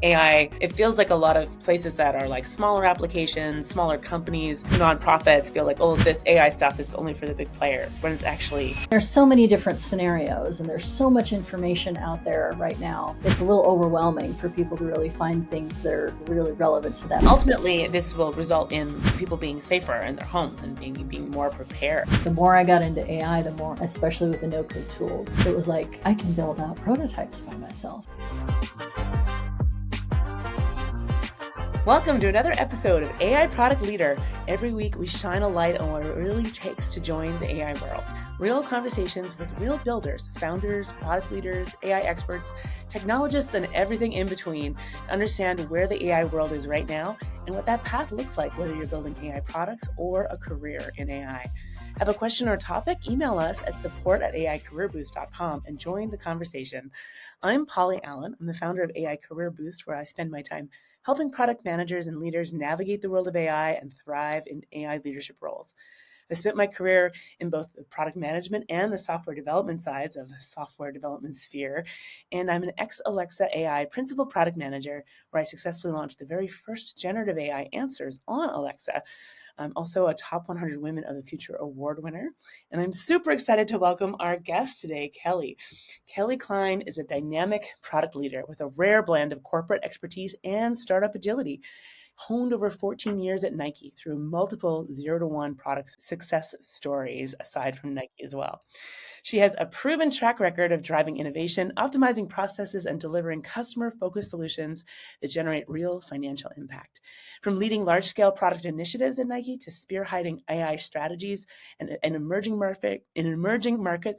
AI, it feels like a lot of places that are like smaller applications, smaller companies, nonprofits feel like, oh, this AI stuff is only for the big players, when it's actually... There's so many different scenarios and there's so much information out there right now. It's a little overwhelming for people to really find things that are really relevant to them. Ultimately, this will result in people being safer in their homes and being more prepared. The more I got into AI, the more, especially with the no-code tools, it was like, I can build out prototypes by myself. Welcome to another episode of AI Product Leader. Every week we shine a light on what it really takes to join the AI world. Real conversations with real builders, founders, product leaders, AI experts, technologists, and everything in between to understand where the AI world is right now and what that path looks like, whether you're building AI products or a career in AI. Have a question or topic? Email us at support@aicareerboost.com and join the conversation. I'm Polly Allen. I'm the founder of AI Career Boost, where I spend my time helping product managers and leaders navigate the world of AI and thrive in AI leadership roles. I spent my career in both the product management and the software development sides of the software development sphere, and I'm an ex-Alexa AI principal product manager, where I successfully launched the very first generative AI answers on Alexa. I'm also a Top 100 Women of the Future award winner, and I'm super excited to welcome our guest today, Kelli. Kelli Klein is a dynamic product leader with a rare blend of corporate expertise and startup agility, honed over 14 years at Nike through multiple 0 to 1 product success stories, aside from Nike as well. She has a proven track record of driving innovation, optimizing processes, and delivering customer-focused solutions that generate real financial impact. From leading large-scale product initiatives at Nike to spearheading AI strategies in emerging markets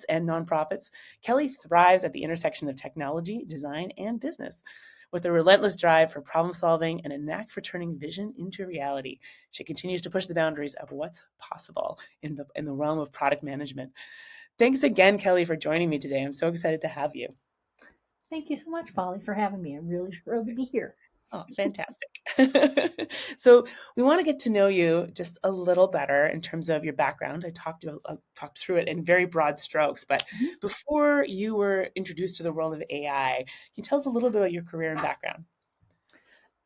and nonprofits, Kelli thrives at the intersection of technology, design, and business. With a relentless drive for problem solving and a knack for turning vision into reality, she continues to push the boundaries of what's possible in the realm of product management. Thanks again, Kelli, for joining me today. I'm so excited to have you. Thank you so much, Polly, for having me. I'm really thrilled to be here. Oh, fantastic. So we want to get to know you just a little better in terms of your background. I talked through it in very broad strokes, but before you were introduced to the world of AI, can you tell us a little bit about your career and background?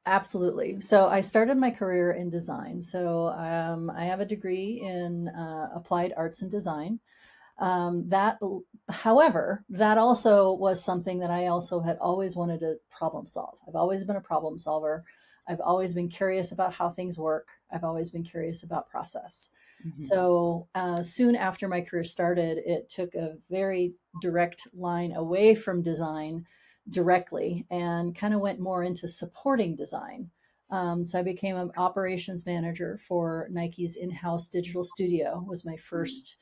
Absolutely. So I started my career in design. So I have a degree in applied arts and design. However, that also was something that I also had always wanted to problem solve. I've always been a problem solver. I've always been curious about how things work. I've always been curious about process. Mm-hmm. So soon after my career started, it took a very direct line away from design directly and kind of went more into supporting design. So I became an operations manager for Nike's in-house digital studio, was my first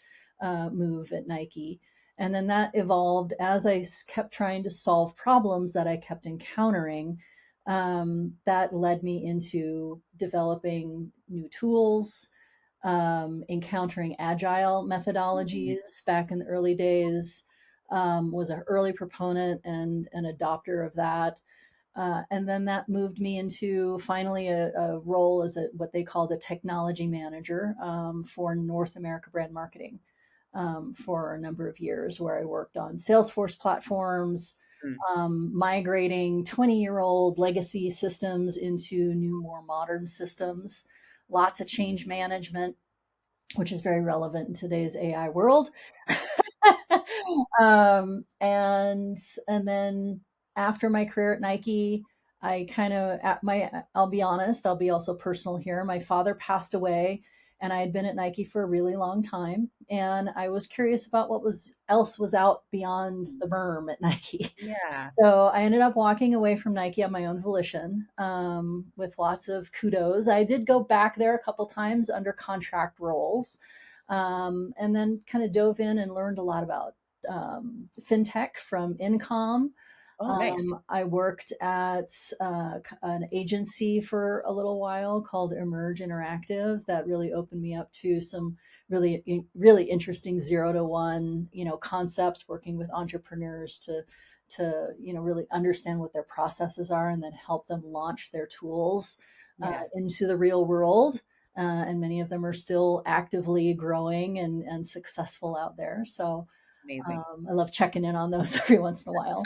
move at Nike. And then that evolved as I kept trying to solve problems that I kept encountering. That led me into developing new tools, encountering agile methodologies back in the early days, was an early proponent and an adopter of that. And then that moved me into finally a role as what they called a technology manager for North America brand marketing for a number of years, where I worked on Salesforce platforms, migrating 20-year-old legacy systems into new, more modern systems, lots of change management, which is very relevant in today's AI world. And then after my career at Nike, I kind of I'll be honest, I'll be also personal here. My father passed away, and I had been at Nike for a really long time, and I was curious about what else was out beyond the berm at Nike. Yeah. So I ended up walking away from Nike on my own volition, with lots of kudos. I did go back there a couple times under contract roles, and then kind of dove in and learned a lot about fintech from Incom. Oh, nice. I worked at an agency for a little while called Emerge Interactive that really opened me up to some really interesting 0 to 1, concepts, working with entrepreneurs to really understand what their processes are and then help them launch their tools into the real world. And many of them are still actively growing and successful out there. So Amazing. I love checking in on those every once in a while.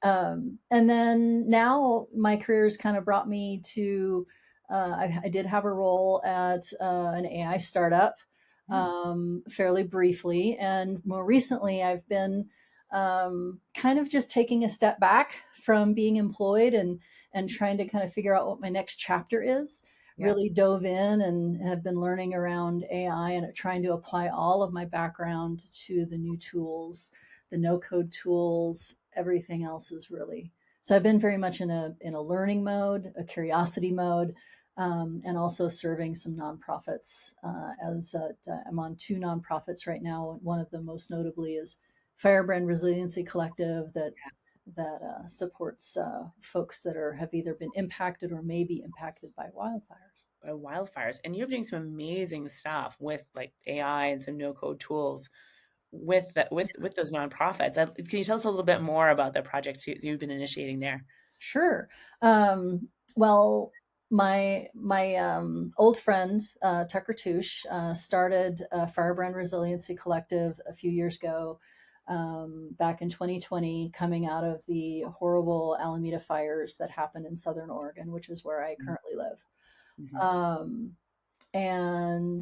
Awesome. And then now my career's kind of brought me to, I did have a role at an AI startup Mm, fairly briefly. And more recently, I've been kind of just taking a step back from being employed and trying to kind of figure out what my next chapter is. yeah. Really dove in and have been learning around AI and trying to apply all of my background to the new tools, the no code tools, everything else is really. So I've been very much in a learning mode, a curiosity mode, and also serving some nonprofits. As I'm on two nonprofits right now. One of them, most notably, is Firebrand Resiliency Collective that supports folks that have either been impacted or may be impacted by wildfires. By wildfires. And you're doing some amazing stuff with like AI and some no code tools with with those nonprofits. Can you tell us a little bit more about the projects you've been initiating there? Sure. Well, my old friend Tucker Touche started Firebrand Resiliency Collective a few years ago, back in 2020, coming out of the horrible Alameda fires that happened in Southern Oregon, which is where I currently live. Mm-hmm. Um, and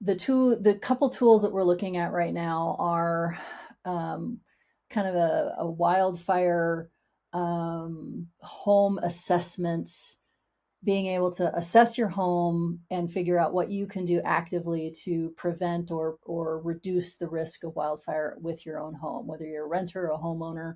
the couple tools that we're looking at right now are um, kind of a wildfire home assessment, being able to assess your home and figure out what you can do actively to prevent or reduce the risk of wildfire with your own home, whether you're a renter or a homeowner.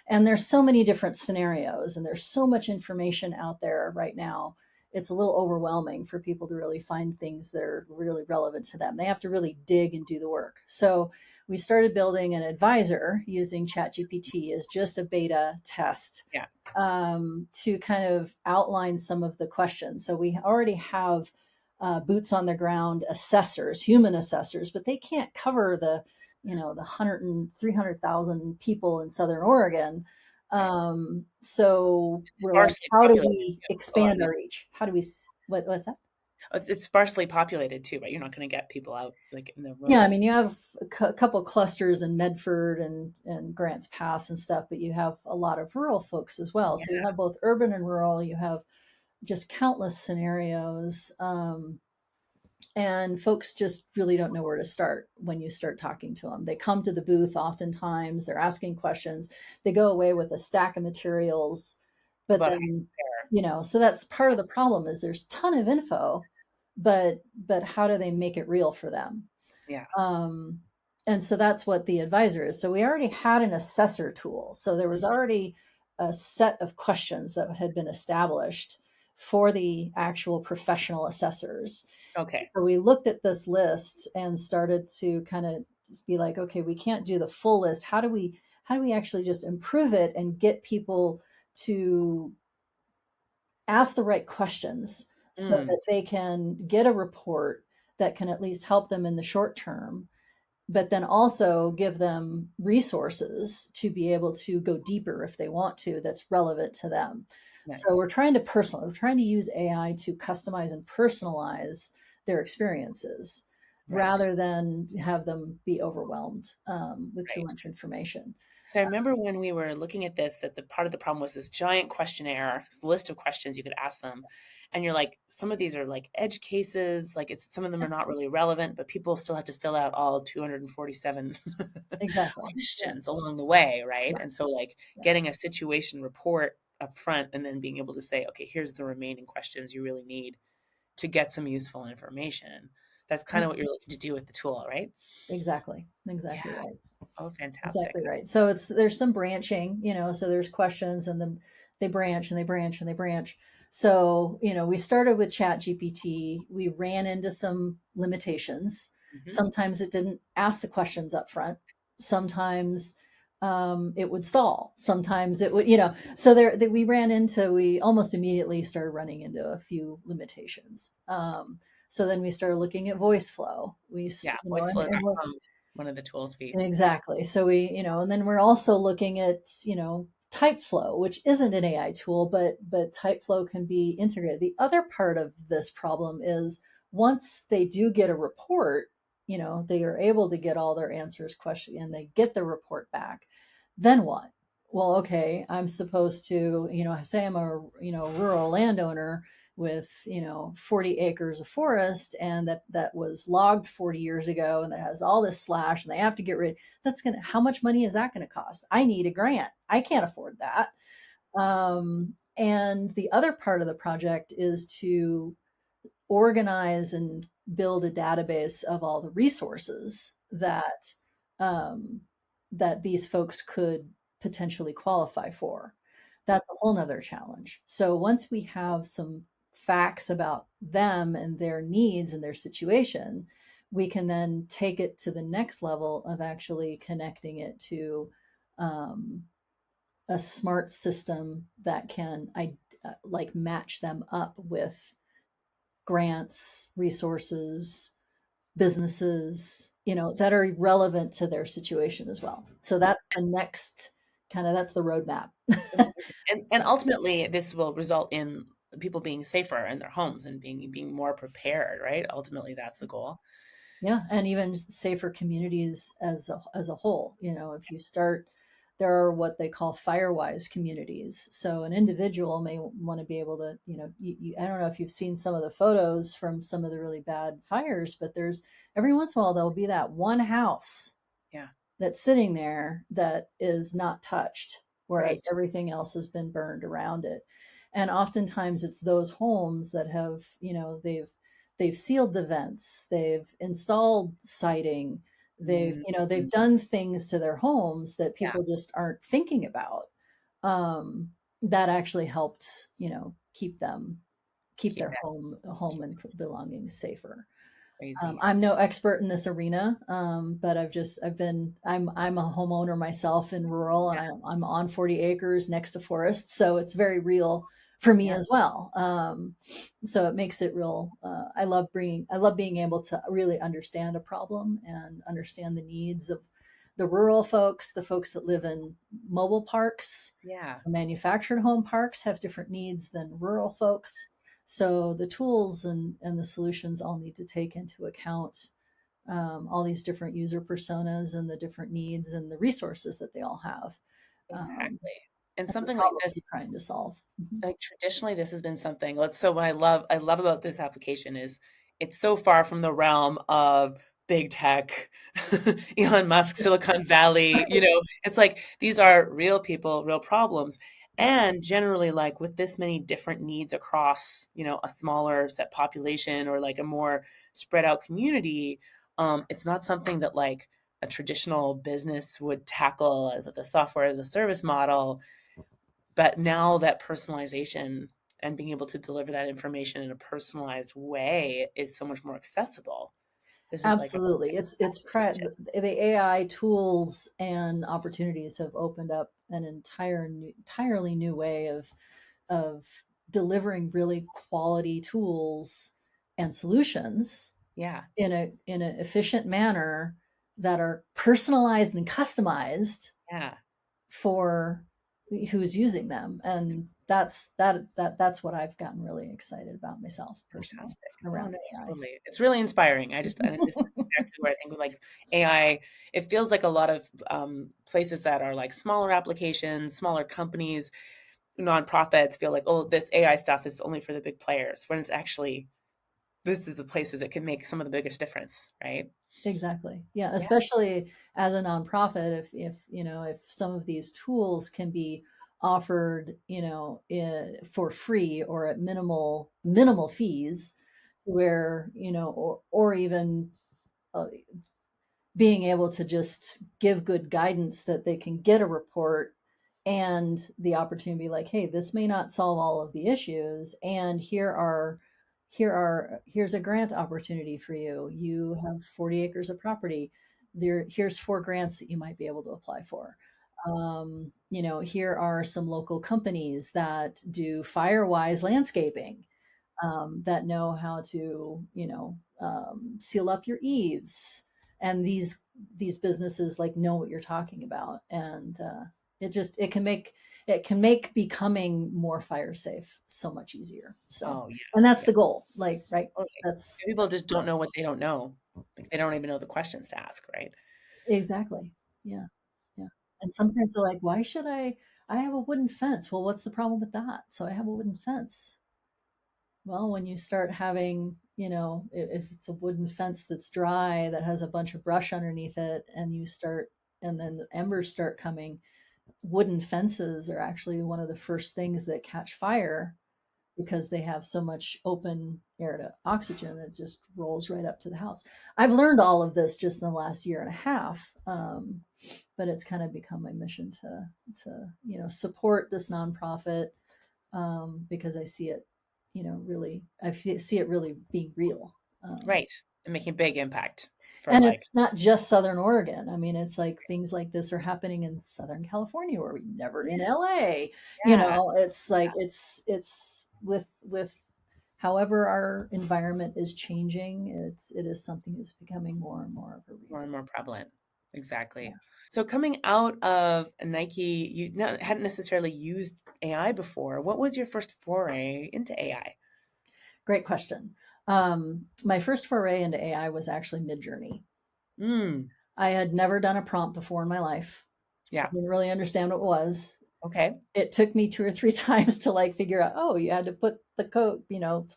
And there's so many different scenarios, and there's so much information out there right now. It's a little overwhelming for people to really find things that are really relevant to them. They have to really dig and do the work. So we started building an advisor using ChatGPT as just a beta test, Yeah. to kind of outline some of the questions. So we already have boots on the ground assessors, human assessors, but they can't cover the 300,000 people in Southern Oregon. Right. So It's we're like, sparsely how do populated we too. A lot of expand these. our reach? How do we, what's that? It's sparsely populated too, right? You're not going to get people out like in the Yeah, I rural. mean, you have a couple clusters in Medford and Grants Pass and stuff, but you have a lot of rural folks as well. So you Yeah. have both urban and rural. You have just countless scenarios. And folks just really don't know where to start when you start talking to them. They come to the booth oftentimes, they're asking questions, they go away with a stack of materials, but But then, so that's part of the problem is there's a ton of info, but how do they make it real for them? yeah. Um, and so that's what the advisor is. So we already had an assessor tool. So there was Mhm. already a set of questions that had been established for the actual professional assessors. Okay. So we looked at this list and started to kind of be like, okay, we can't do the full list. How do we actually just improve it and get people to ask the right questions so Mm, that they can get a report that can at least help them in the short term, but then also give them resources to be able to go deeper if they want to, that's relevant to them. So nice. we're trying to use AI to customize and personalize their experiences Right. rather than have them be overwhelmed with too Right. much information. So I remember when we were looking at this, that the part of the problem was this giant questionnaire, this list of questions you could ask them. And you're like, some of these are like edge cases, like it's some of them are not really relevant, but people still have to fill out all 247 Exactly. Yeah. questions along the way, right? Yeah. And so like Yeah. getting a situation report up front and then being able to say, okay, here's the remaining questions you really need to get some useful information. That's kind of what you're looking to do with the tool, right? Exactly. Yeah. Exactly right. Oh, fantastic. Exactly right. So there's some branching, so there's questions and then they branch and they branch and they branch. So, we started with Chat GPT. We ran into some limitations. Hmm. Sometimes it didn't ask the questions up front. Sometimes it would stall. Sometimes it would, so we almost immediately started running into a few limitations. So then we started looking at voice flow. Yeah, And we're, voiceflow.com, one of the tools we exactly. So and then we're also looking at, Typeflow, which isn't an AI tool, but Typeflow can be integrated. The other part of this problem is once they do get a report, they are able to get all their answers question and they get the report back, then what? Well, okay, I'm supposed to, say I'm a, rural landowner with, 40 acres of forest, and that was logged 40 years ago, and that has all this slash, and they have to get rid. How much money is that going to cost? I need a grant. I can't afford that. And the other part of the project is to organize and build a database of all the resources um, that these folks could potentially qualify for. That's a whole nother challenge. So once we have some facts about them and their needs and their situation, we can then take it to the next level of actually connecting it to um, a smart system that can like match them up with grants, resources, businesses, that are relevant to their situation as well. So that's the next that's the roadmap. And ultimately, this will result in people being safer in their homes and being more prepared, right? Ultimately, that's the goal. Yeah, and even safer communities as a whole. If you start, there are what they call firewise communities. So an individual may want to be able to, I don't know if you've seen some of the photos from some of the really bad fires, but there's every once in a while there'll be that one house Yeah, that's sitting there that is not touched, right. whereas everything else has been burned around it. And oftentimes it's those homes that have, they've sealed the vents, they've installed siding, they've Mhm. done things to their homes that Yeah, people just aren't thinking about. That actually helped, keep keep their that home keep and belongings safer. crazy. I'm no expert in this arena, but I'm a homeowner myself in rural, and Yeah, I'm on 40 acres next to forests, so it's very real for me yeah, as well. So it makes it real. I love being able to really understand a problem and understand the needs of the rural folks, the folks that live in mobile parks. yeah, Manufactured home parks have different needs than rural folks. So the tools and the solutions all need to take into account all these different user personas and the different needs and the resources that they all have, um, exactly. And and the something like problems this, we're trying to solve. Mhm. like traditionally, this has been something. So what I love about this application is it's so far from the realm of big tech, Elon Musk, Silicon Valley. It's like these are real people, real problems, Yep, and generally like with this many different needs across a smaller set population or like a more spread out community. It's not something that like a traditional business would tackle as the software as a service model, but now that personalization and being able to deliver that information in a personalized way is so much more accessible. This is like a absolutely. application. The AI tools and opportunities have opened up an entirely new way of delivering really quality tools and solutions Yeah, in an efficient manner that are personalized and customized yeah, for who's using them. And that's what I've gotten really excited about myself personally fantastic. Oh, around no, AI. totally. It's really inspiring. And this is exactly where I think with like AI, it feels like a lot of places that are like smaller applications, smaller companies, nonprofits feel like, oh, this AI stuff is only for the big players, when it's actually, this is the places that can make some of the biggest difference, right? Exactly. Yeah, Yeah, especially as a nonprofit, if some of these tools can be offered, for free or at minimal fees, where or even uh, being able to just give good guidance that they can get a report and the opportunity to be like, hey, this may not solve all of the issues, and here's a grant opportunity for you. You have 40 acres of property. Here's 4 grants that you might be able to apply for. Here are some local companies that do firewise landscaping, that know how to, seal up your eaves. And these businesses like know what you're talking about, and it can make it can make becoming more fire safe so much easier. So, Oh, yeah. and that's Yeah. the goal. Like, right. Okay. That's People just don't know what they don't know. Like, they don't even know the questions to ask, right? exactly. Yeah. Yeah. And sometimes they're like, why should I have a wooden fence? Well, what's the problem with that? So I have a wooden fence. Well, when you start having, if it's a wooden fence that's dry, that has a bunch of brush underneath it, and then the embers start coming, wooden fences are actually one of the first things that catch fire because they have so much open air to oxygen. It just rolls right up to the house. I've learned all of this just in the last year and a half, but it's kind of become my mission to support this nonprofit, because I see it, really, see it really being real. Right. And making a big impact for And like, it's not just Southern Oregon. I mean, it's like things like this are happening in Southern California, where we never in yeah, LA. yeah, It's like it's with however our environment is changing, it is something that's becoming more and more of a more and reality. more prevalent. Yeah. Exactly. So coming out of Nike, you not, hadn't necessarily used AI before. What was your first foray into AI? Great question. My first foray into AI was actually Midjourney. Mm, I had never done a prompt before in my life. yeah. Didn't really understand what it was. Okay. It took me 2 or 3 times to like figure out, oh, you had to put the code,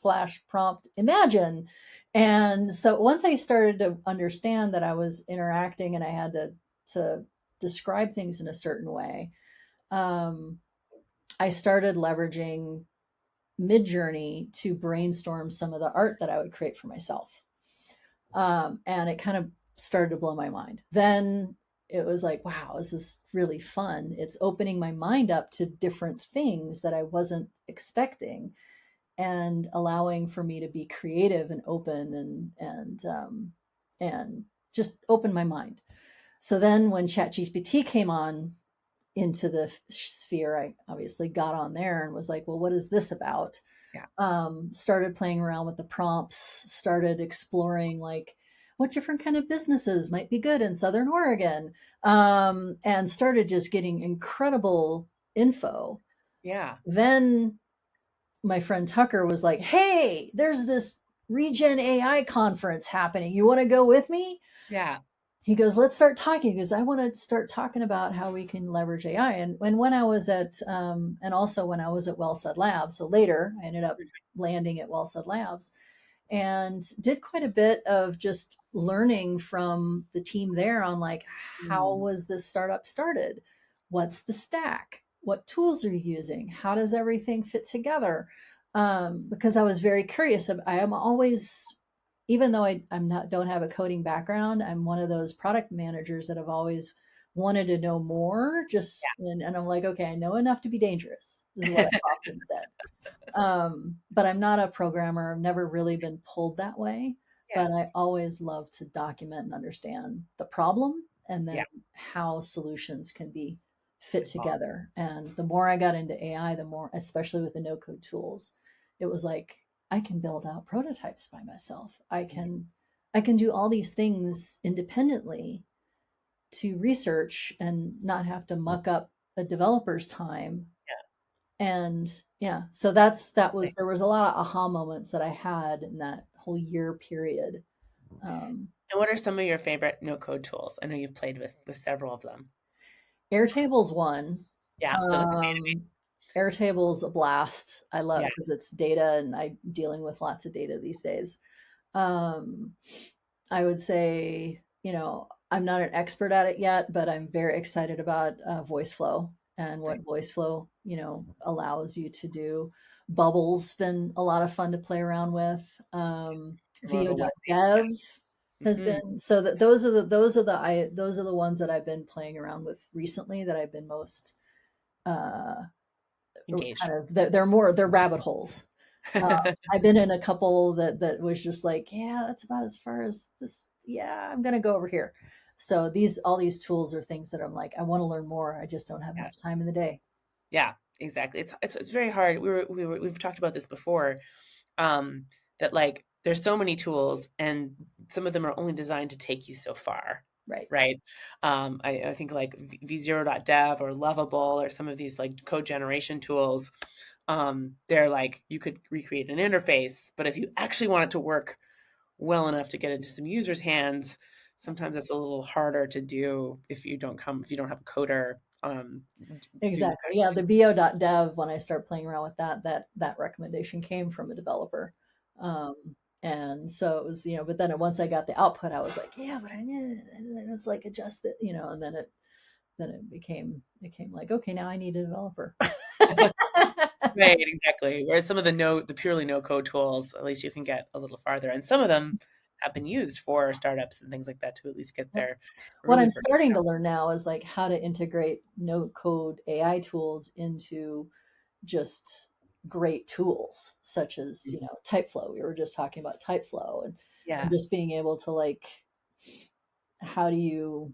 flash prompt imagine. And so once I started to understand that I was interacting and I had to describe things in a certain way, um, I started leveraging Midjourney to brainstorm some of the art that I would create for myself. And it kind of started to blow my mind. Then it was like, wow, this is really fun. It's opening my mind up to different things that I wasn't expecting, and allowing for me to be creative and open, and just open my mind. So then when ChatGPT came on into the sphere, I obviously got on there and was like, well, what is this about? Yeah. Started playing around with the prompts, started exploring like what different kind of businesses might be good in Southern Oregon, and started just getting incredible info. Yeah. Then my friend Tucker was like, hey, there's this Regen AI conference happening. You want to go with me? Yeah. He goes, let's start talking, because I want to start talking about how we can leverage AI. And when I was at, and also when I was at Wellsud Labs, so later I ended up landing at Wellsud Labs and did quite a bit of just learning from the team there on like, how Mm, was this startup started? What's the stack? What tools are you using? How does everything fit together? Because I was very curious. I am always, even though I'm not, don't have a coding background, I'm one of those product managers that have always wanted to know more. And I'm like, okay, I know enough to be dangerous, is what I've often said. But I'm not a programmer. I've never really been pulled that way. yeah. But I always love to document and understand the problem, and Yeah. then how solutions can be fit Evolve. together. And the more I got into AI, the more, especially with the no code tools, it was like I can build out prototypes by myself. I can do all these things independently to research and not have to muck up a developer's time. And yeah, so there was a lot of aha moments that I had in that whole year period. um, And what are some of your favorite no code tools? I know you've played with several of them. Airtable's one. Yeah. So like a database. um, Airtable's a blast. I love Yeah. because it's data, and I'm dealing with lots of data these days. um, I would say, I'm not an expert at it yet, but I'm very excited about voice flow and what Nice. voice flow, allows you to do. Bubble's been a lot of fun to play around with. More of a web. Vo.dev Yeah. has been, so that those are the ones that I've been playing around with recently, that I've been most uh, Engaged. kind of, they're rabbit holes. I've been in a couple that was just like, yeah, that's about as far as this. Yeah, I'm gonna go over here. So all these tools are things that I'm like, I want to learn more. I just don't have Yeah. enough time in the day. Yeah, exactly. It's very hard. We've talked about this before. That like there's so many tools and some of them are only designed to take you so far. Right. right? I think like v0.dev or Lovable or some of these like code generation tools, they're like you could recreate an interface, but if you actually want it to work well enough to get into some users' hands, sometimes it's a little harder to do if you don't have a coder to Exactly. Yeah, the bo.dev, when I start playing around with that recommendation came from a developer. Um, and so it was, but then once I got the output, I was like, yeah, but it's like adjust it, and then it became like, okay, now I need a developer. right, exactly. Whereas some of the purely no code tools, at least you can get a little farther, and some of them have been used for startups and things like that to at least get Yeah. their What early I'm version starting to out. learn now is like how to integrate no code AI tools into just great tools such as Mhm. Typeflow. We were just talking about Typeflow, and Yeah, just being able to like, how do you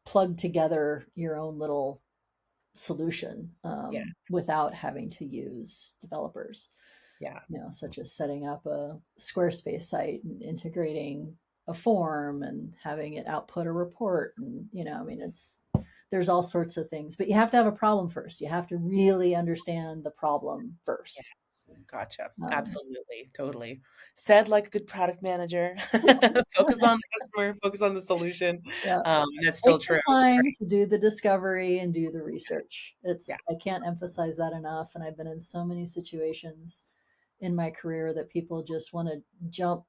plug together your own little solution yeah, without having to use developers, yeah, such as setting up a Squarespace site and integrating a form and having it output a report. And, I mean, there's all sorts of things, but you have to have a problem first. You have to really understand the problem yeah. first. Gotcha. Um, Absolutely, totally. Said like a good product manager. Focus on the customer, focus on the solution. yeah. And that's Take still the true, time right? to do the discovery and do the research. Yeah, I can't emphasize that enough. And I've been in so many situations in my career that people just want to jump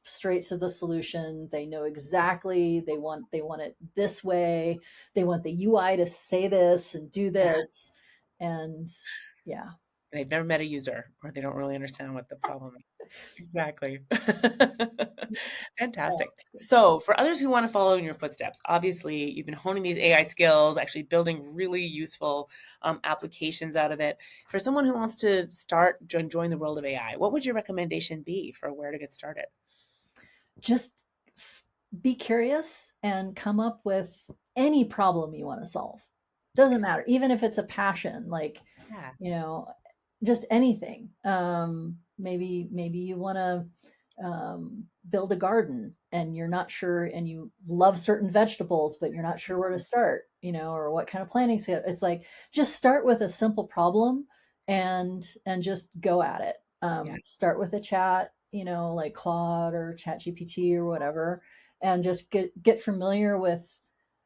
straight to the solution. They know exactly they want it this way. They want the UI to say this and do yeah. this. And yeah. They've never met a user or they don't really understand what the problem is. Exactly. Fantastic. So, for others who want to follow in your footsteps, obviously you've been honing these AI skills, actually building really useful applications out of it. For someone who wants to join the world of AI, what would your recommendation be for where to get started? Just be curious and come up with any problem you want to solve. Doesn't Nice. matter, even if it's a passion, like, Yeah. you know, just anything. Maybe you want to build a garden and you're not sure, and you love certain vegetables, but you're not sure where to start, or what kind of planting. So it's like, just start with a simple problem and just go at it. Yeah. Start with a chat, like Claude or Chat GPT or whatever, and just get familiar with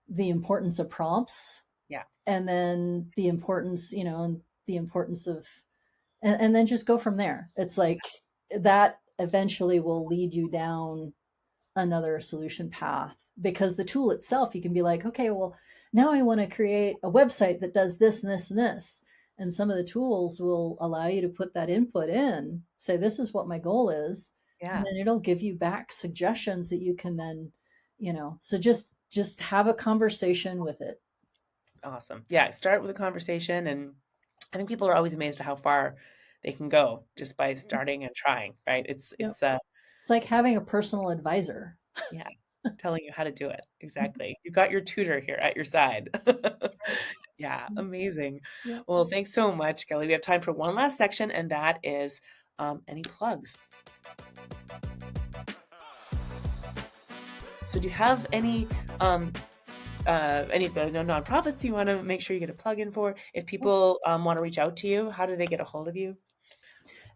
the importance of prompts, Yeah. and then the importance of, and then just go from there. It's like that eventually will lead you down another solution path, because the tool itself, you can be like, okay, well, now I want to create a website that does this and this and this. And some of the tools will allow you to put that input in, say, this is what my goal is. And Yeah. then it'll give you back suggestions that you can then, so just have a conversation with it. Awesome. Yeah. Start with a conversation. And I think people are always amazed at how far they can go just by starting and trying, right? Yep. It's like It's, having a personal advisor. yeah, telling you how to do it. Exactly. You got your tutor here at your side. That's right. Yeah, amazing. Yeah. Well, thanks so much, Kelly. We have time for one last section, and that is any plugs. So, do you have any of the nonprofits you want to make sure you get a plug in for? If people want to reach out to you, how do they get a hold of you?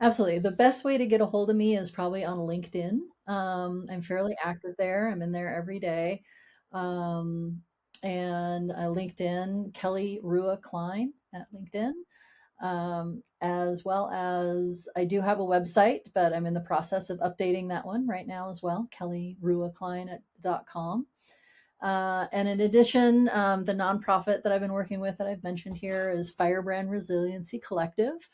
Absolutely. The best way to get a hold of me is probably on LinkedIn. I'm fairly active there. I'm in there every day. And LinkedIn, Kelli Rua Klein at LinkedIn. As well as, I do have a website, but I'm in the process of updating that one right now as well, kellyruaklein.com. And in addition, the nonprofit that I've been working with that I've mentioned here is Firebrand Resiliency Collective.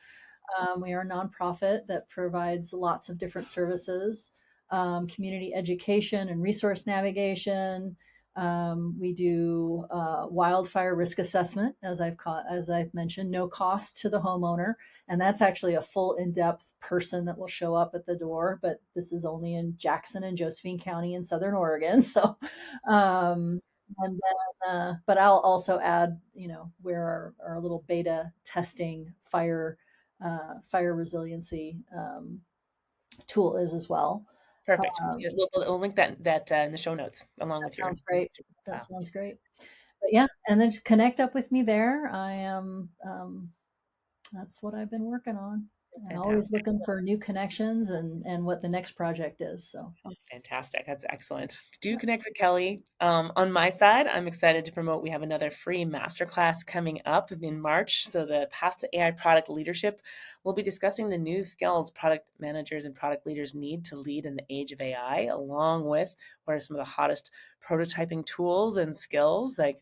We are a nonprofit that provides lots of different services, community education and resource navigation. We do wildfire risk assessment, as I've mentioned, no cost to the homeowner, and that's actually a full in-depth person that will show up at the door. But this is only in Jackson and Josephine County in Southern Oregon, so. Um, and then, but I'll also add, where our little beta testing fire resiliency tool is as well. Perfect. Um, Yeah, we'll link that in the show notes along that with your sounds great. That file. sounds great. But yeah, and then connect up with me there. I am, that's what I've been working on, and always Fantastic. looking for new connections and what the next project is. So Oh, fantastic. That's excellent. Do connect with Kelly. On my side, I'm excited to promote we have another free masterclass coming up in March. So, the Path to AI Product Leadership, we'll be discussing the new skills product managers and product leaders need to lead in the age of AI, along with what are some of the hottest prototyping tools and skills like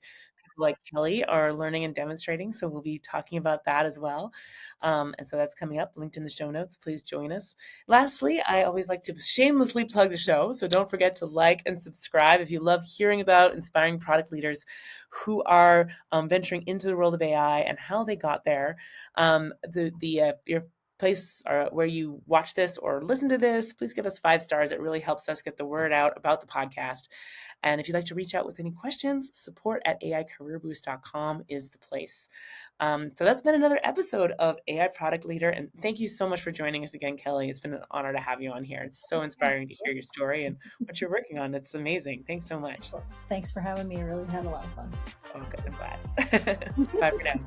Kelly are learning and demonstrating. So we'll be talking about that as well. And so that's coming up, linked in the show notes. Please join us. Lastly, I always like to shamelessly plug the show. So don't forget to like and subscribe if you love hearing about inspiring product leaders who are venturing into the world of AI and how they got there. Your place where you watch this or listen to this, please give us 5 stars. It really helps us get the word out about the podcast. And if you'd like to reach out with any questions, support at aicareerboost.com is the place. So that's been another episode of AI Product Leader. And thank you so much for joining us again, Kelly. It's been an honor to have you on here. It's so inspiring to hear your story and what you're working on. It's amazing. Thanks so much. thanks for having me. I really had a lot of fun. Oh, good. I'm glad. Bye for now.